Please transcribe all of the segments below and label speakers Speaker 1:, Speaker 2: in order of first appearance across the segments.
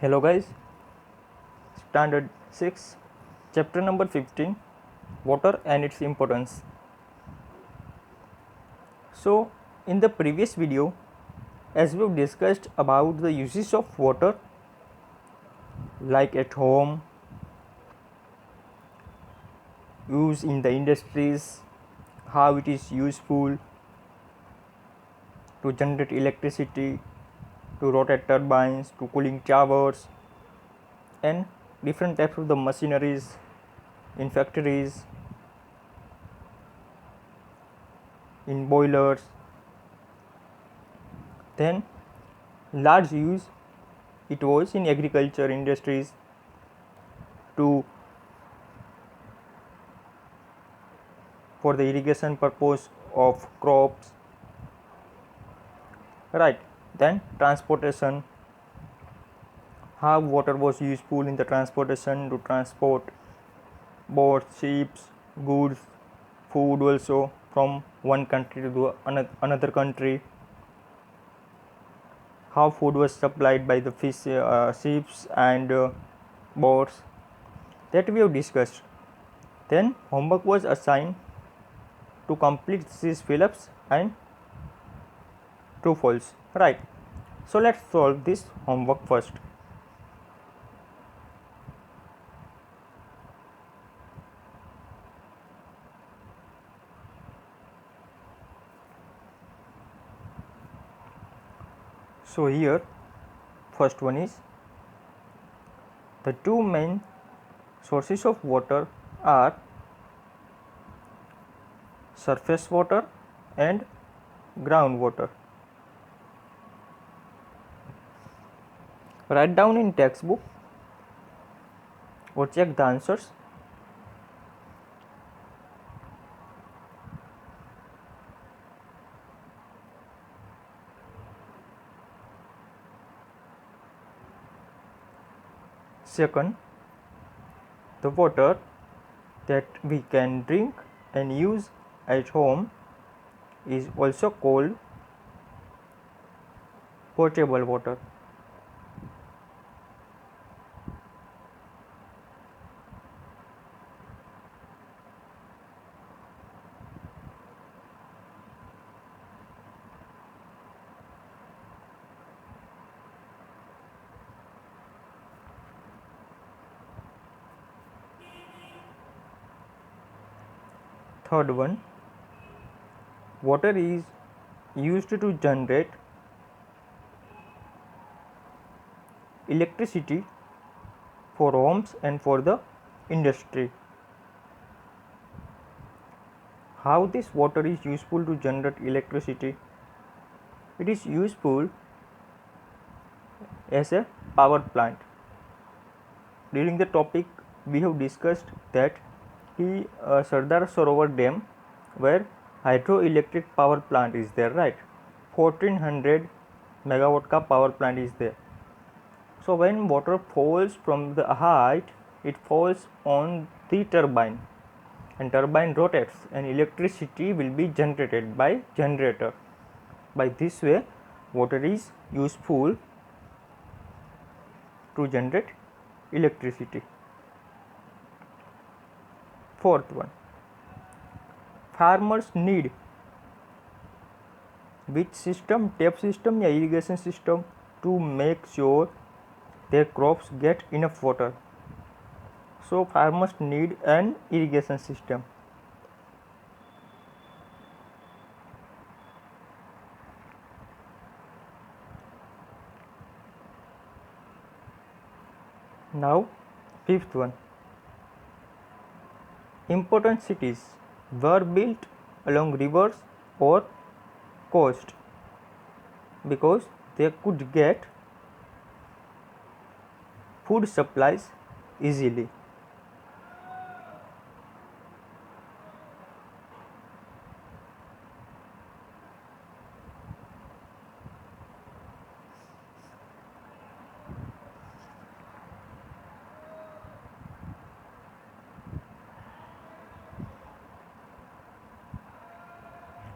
Speaker 1: Hello guys, Standard 6, Chapter number 15, Water and its Importance. So, in the previous video, as we've discussed about the uses of water, like at home, use in the industries, how it is useful to generate electricity, to rotate turbines, to cooling towers, and different types of the machineries in factories, in boilers. Then large use it was in agriculture industries to for the irrigation purpose of crops, right. Then transportation, how water was useful in the transportation to transport boats, ships, goods, food also from one country to another country, how food was supplied by the ships and boats, that we have discussed. Then homework was assigned to complete these fill-ups and true false, right. So let's solve this homework first. So here first one is, the two main sources of water are surface water and groundwater. Write down in textbook or check the answers. Second, the water that we can drink and use at home is also called potable water. Third one, water is used to generate electricity for homes and for the industry. How this water is useful to generate electricity? It is useful as a power plant. During the topic we have discussed that Sardar Sarovar Dam, where hydroelectric power plant is there, right. 1400 megawatt ka power plant is there. So when water falls from the height, it falls on the turbine, and turbine rotates and electricity will be generated by generator. By this way, water is useful to generate electricity. Fourth one, farmers need which system, tap system या irrigation system, to make sure their crops get enough water. So farmers need an irrigation system. Now fifth one, important cities were built along rivers or coast because they could get food supplies easily.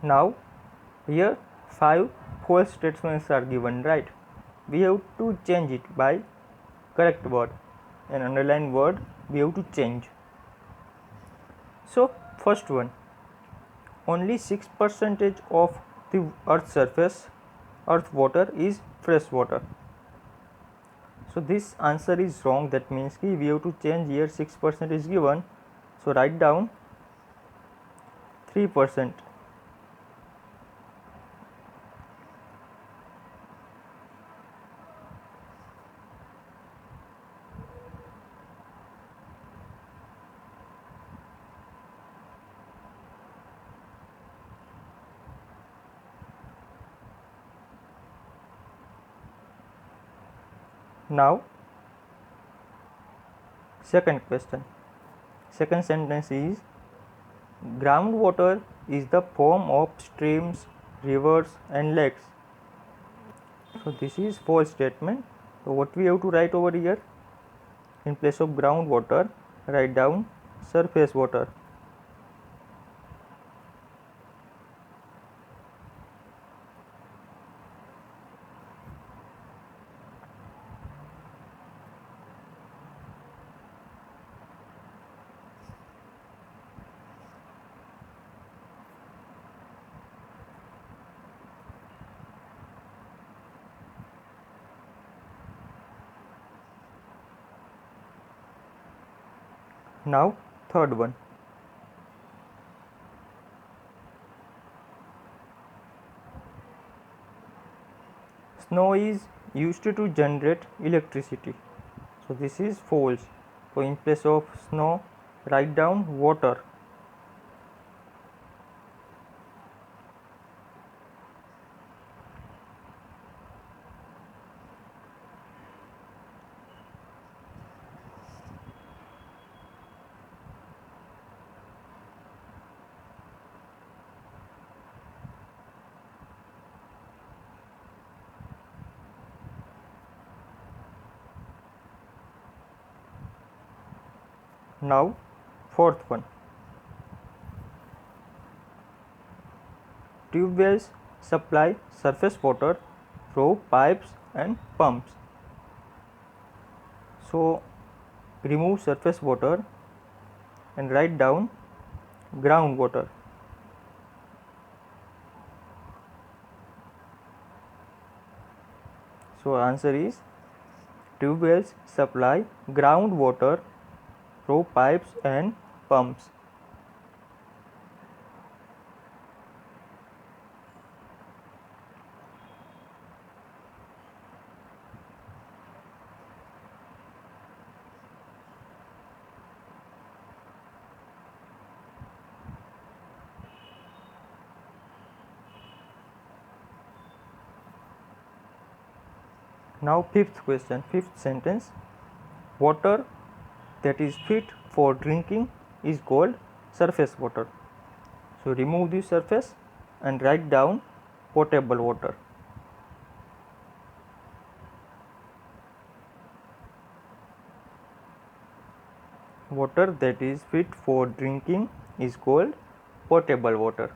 Speaker 1: Now here 5 false statements are given, right. We have to change it by correct word, and underlined word we have to change. So first one, only 6% of the earth's surface, earth water is fresh water. So this answer is wrong. That means we have to change here. 6% is given, so write down 3%. Now second question, second sentence is groundwater is the form of streams, rivers and lakes. So this is false statement. So what we have to write over here, in place of groundwater write down surface water. Now third one, snow is used to generate electricity. So this is false. So in place of snow write down water. Now fourth one, tube wells supply surface water through pipes and pumps. So remove surface water and write down groundwater. So answer is tube wells supply groundwater through pipes and pumps. Now fifth question, fifth sentence, water that is fit for drinking is called surface water. So remove the surface and write down potable water. Water that is fit for drinking is called potable water.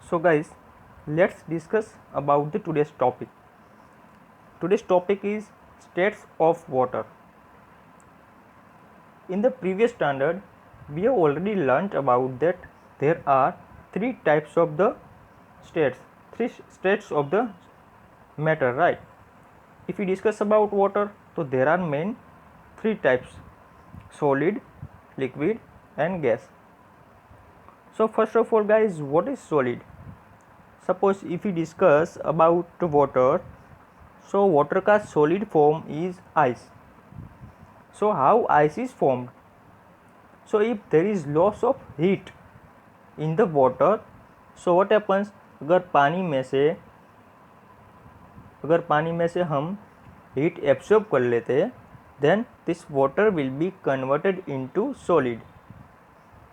Speaker 1: So guys, let's discuss about the today's topic. Today's topic is states of water. In the previous standard, we have already learnt about that there are three types of the states, three states of the matter, right? If we discuss about water, so there are main three types: solid, liquid and gas. So first of all guys, what is solid? Suppose if we discuss about water, so water का solid form is ice. So how ice is formed? So if there is loss of heat in the water, so what happens, अगर पानी में से हम heat absorb कर लेते हैं, then this water will be converted into solid.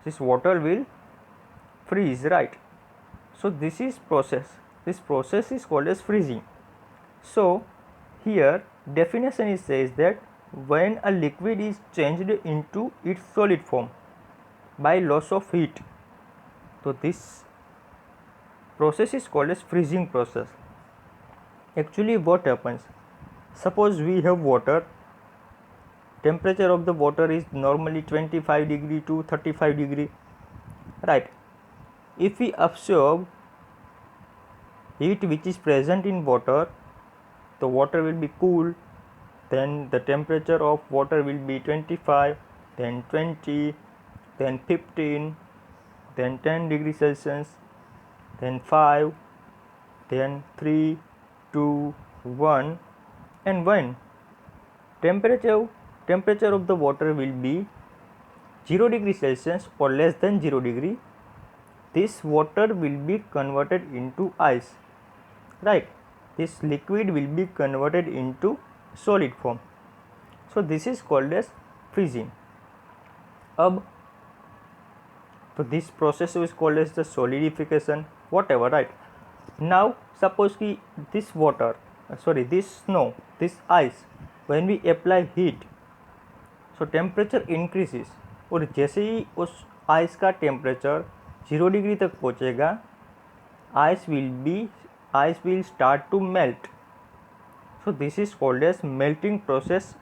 Speaker 1: This water will freeze, right? So this is process. This process is called as freezing. So here definition is says that when a liquid is changed into its solid form by loss of heat. So this process is called as freezing process. Actually what happens, suppose we have water, temperature of the water is normally 25 degree to 35 degree, right? If we absorb heat which is present in water, the water will be cool, then the temperature of water will be 25, then 20, then 15, then 10 degrees Celsius, then 5, then 3, 2, 1, and when temperature of the water will be 0 degree Celsius or less than 0 degree, this water will be converted into ice, right? This liquid will be converted into solid form. So this is called as freezing. अब तो this process is called as the solidification, whatever, right? Now suppose कि this water, this snow, this ice, when we apply heat, so temperature increases, और जैसे ही उस ice का temperature 0 degree तक पहुँचेगा, ice will start to melt. So this is called as melting process,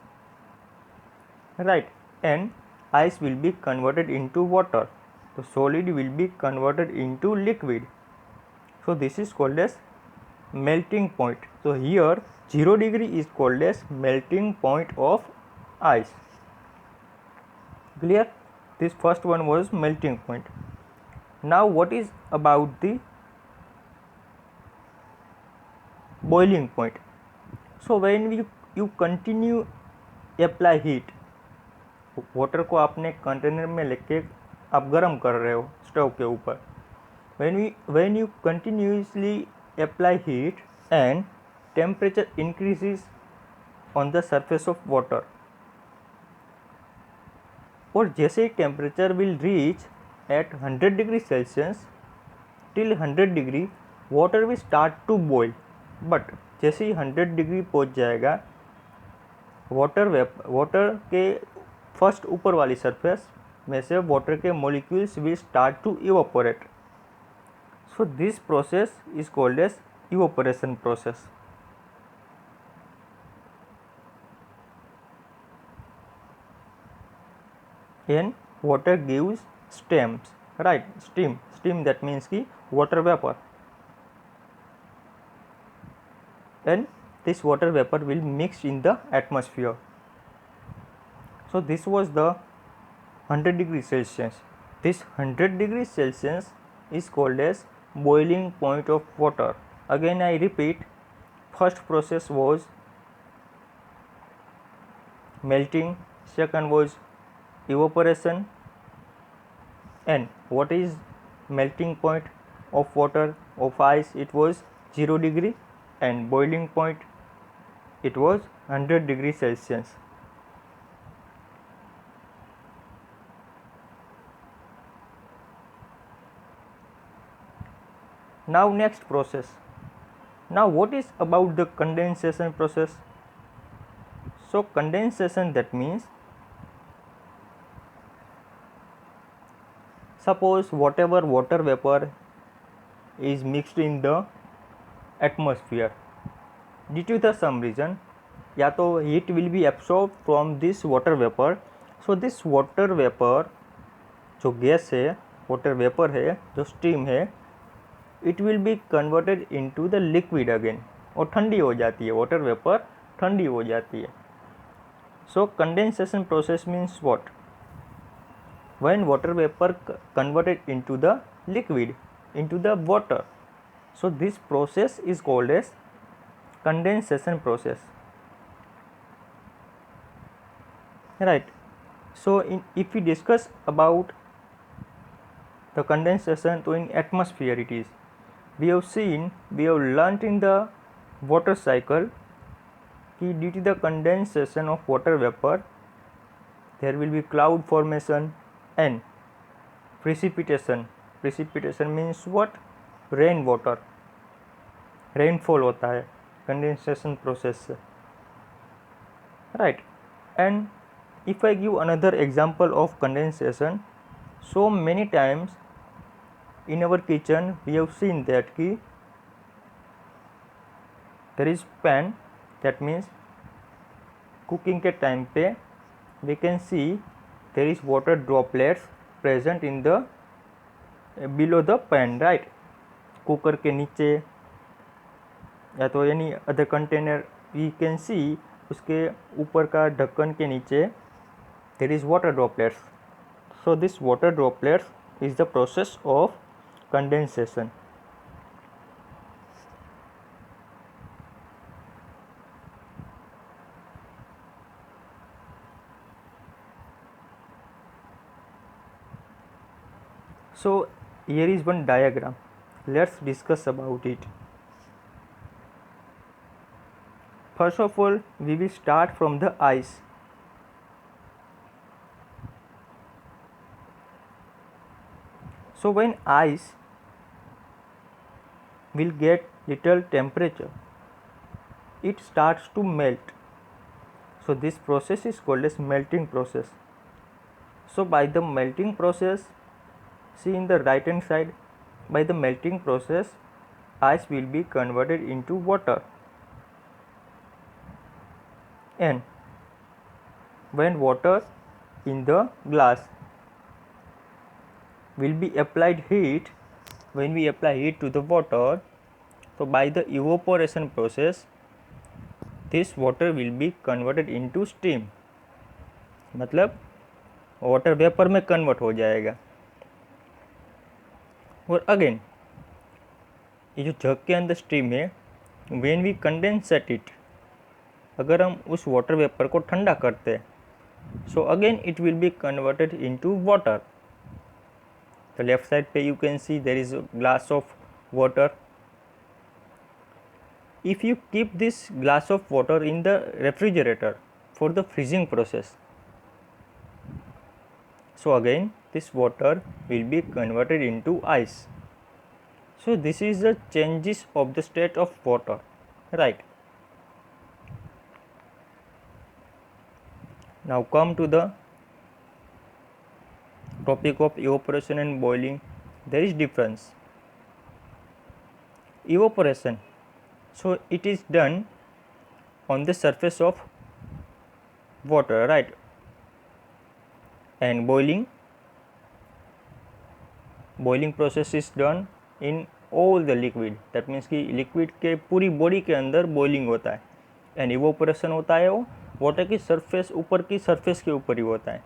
Speaker 1: right? And ice will be converted into water. So solid will be converted into liquid. So this is called as melting point. So here 0 degree is called as melting point of ice. Clear? This first one was melting point. Now what is about the boiling point? So when you continue apply heat, water को आपने container में लेके आप गर्म कर रहे हो stove के ऊपर, when you continuously apply heat and temperature increases on the surface of water, और जैसे ही temperature will reach at 100 degree Celsius till 100 degree water will start to boil, but जैसे ही 100 डिग्री पहुंच जाएगा, वाटर के फर्स्ट ऊपर वाली सरफेस में से वाटर के molecules will start to evaporate. So this process is called as evaporation process. And water gives steams, right? Steam that means ki water vapor, and this water vapor will mix in the atmosphere. So this was the 100 degrees Celsius. This 100 degrees Celsius is called as boiling point of water. Again I repeat, first process was melting, second was evaporation, and what is melting point of water of ice? It was 0 degree, and boiling point it was 100 degrees Celsius. Now next process. Now what is about the condensation process? So condensation, that means suppose whatever water vapor is mixed in the atmosphere, due to the some reason, या तो heat will be absorbed from this water vapor. So this water vapor जो gas है, water vapor है, जो steam है, it will be converted into the liquid again, और ठंडी हो जाती है, water vapor ठंडी हो जाती है. So condensation process means what? When water vapor converted into the liquid, into the water. So this process is called as condensation process, right? So if we discuss about the condensation, so in atmosphere it is, we have learnt in the water cycle कि due to the condensation of water vapor there will be cloud formation and precipitation. Precipitation means what? Rain water, rainfall होता है condensation process से, right. And if I give another example of condensation, so many times in our kitchen we have seen that ki there is pan, that means cooking के time पे we can see there is water droplets present in the below the pan, right? Cooker के नीचे या तो any other container we can see उसके ऊपर का ढक्कन के नीचे there is water droplets. So this water droplets is the process of condensation. So here is one diagram. Let's discuss about it. First of all, we will start from the ice. So when ice will get little temperature, it starts to melt. So this process is called as melting process. So by the melting process, see in the right hand side, by the melting process, ice will be converted into water. And when water in the glass will be applied heat, when we apply heat to the water, so by the evaporation process, this water will be converted into steam. मतलब water vapour में convert हो जाएगा. और again ये जो जग के अंदर steam है, व्हेन वी कंडेंसेट इट, अगर हम उस वाटर वेपर को ठंडा करते हैं, so again it will be converted into water. तो लेफ्ट साइड पे you can see there is a glass of water. If you keep this glass of water in the refrigerator for the freezing process, so again this water will be converted into ice. So this is the changes of the state of water, right? Now come to the topic of evaporation and boiling. There is difference. Evaporation, so it is done on the surface of water, right? And boiling process is done in all the liquid. that means कि liquid के पूरी body के अंदर boiling होता है. And evaporation होता है वो वाटर की सरफेस, ऊपर की सरफेस के ऊपर ही होता है.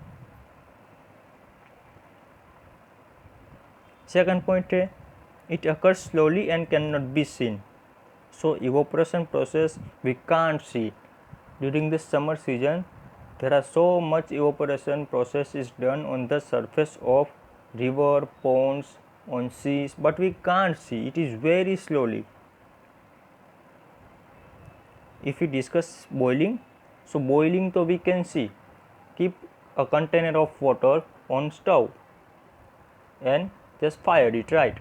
Speaker 1: सेकंड पॉइंट है it occurs slowly and can not be seen. So evaporation process we can't see. During this summer season there are so much evaporation process is done on the surface of river, ponds, on seas, but we can't see. It is very slowly. If we discuss boiling, so boiling तो we can see. Keep a container of water on stove and just fire it, right?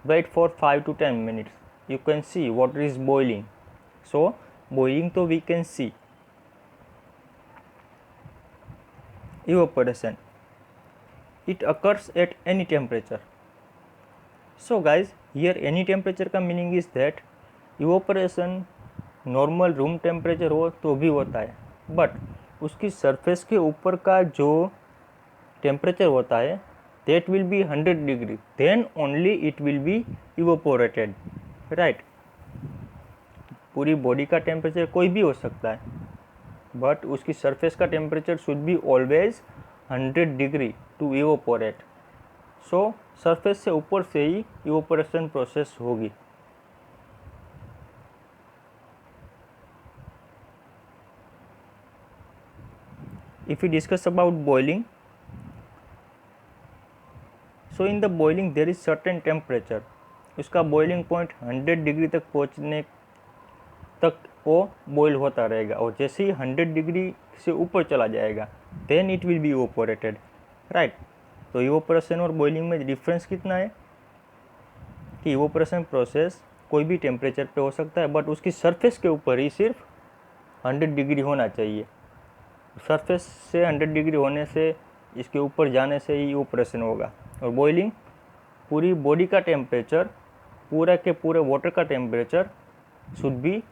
Speaker 1: Wait for 5 to 10 minutes. You can see water is boiling. So boiling तो we can see. Evaporation, it occurs at any temperature. So guys, here any temperature का meaning is that evaporation normal room temperature हो तो भी होता है, but उसकी surface के ऊपर का जो टेम्परेचर होता है that will be 100 degree, then only it will be evaporated, right? पूरी बॉडी का टेम्परेचर कोई भी हो सकता है, बट उसकी सरफेस का temperature should be always 100 degree to evaporate. So surface से ऊपर से ही इवोपोरेशन प्रोसेस होगी. If you discuss about boiling, so in the boiling there is certain temperature. उसका बॉइलिंग पॉइंट 100 डिग्री तक पहुंचने तक वो बॉयल होता रहेगा, और जैसे ही 100 डिग्री से ऊपर चला जाएगा then it will be evaporated, right? तो इवोपोरेशन और बॉइलिंग में डिफरेंस कितना है कि इवोपोरेशन प्रोसेस कोई भी टेम्परेचर पे हो सकता है, बट उसकी सरफेस के ऊपर ही सिर्फ 100 डिग्री होना चाहिए, सरफेस से 100 डिग्री होने से इसके ऊपर जाने से ही ऑपरेशन होगा। और बॉइलिंग पूरी बॉडी का टेम्परेचर, पूरा के पूरे वाटर का temperature should be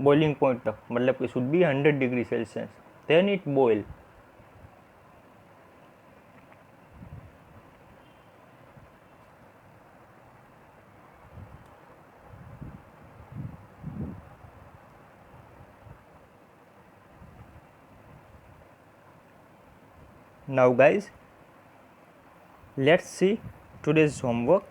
Speaker 1: boiling point तक, मतलब कि should be 100 degree Celsius, then it boil. Now guys, let's see today's homework.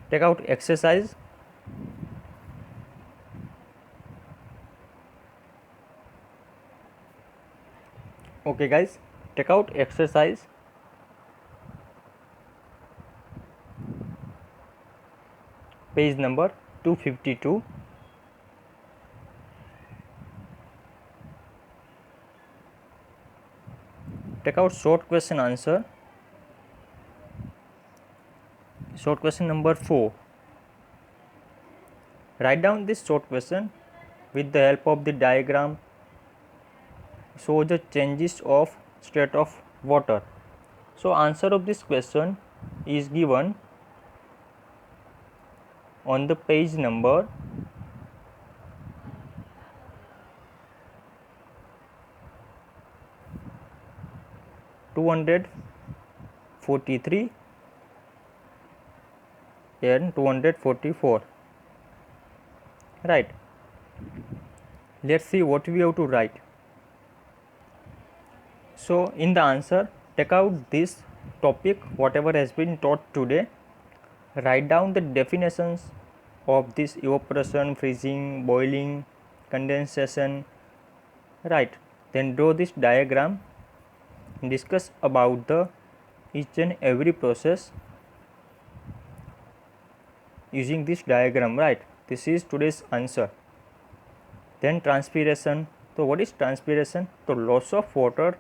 Speaker 1: Take out exercise. Okay guys, take out exercise. Page number 252. Take out short question answer. Short question number 4. Write down this short question with the help of the diagram. Show the changes of state of water. So answer of this question is given on the page number 243 and 244. Right. Let's see what we have to write. So in the answer, take out this topic whatever has been taught today. Write down the definitions of this evaporation, freezing, boiling, condensation. Right. Then draw this diagram. Discuss about the each and every process using this diagram. Right. This is today's answer. Then transpiration. So what is transpiration? So loss of water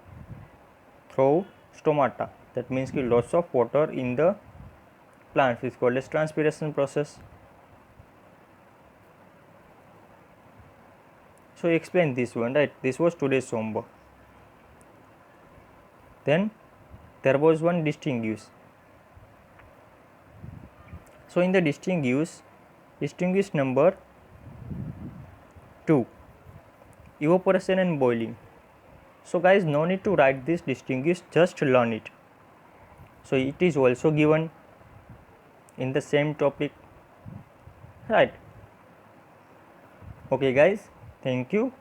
Speaker 1: through stomata. That means ki loss of water in the plants is called as transpiration process. So explain this one, right? This was today's homework. Then there was one distinguish. So in the distinguish number 2, evaporation and boiling. So guys, no need to write this distinguish, just learn it. So it is also given in the same topic, right? Okay guys, thank you,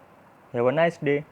Speaker 1: have a nice day.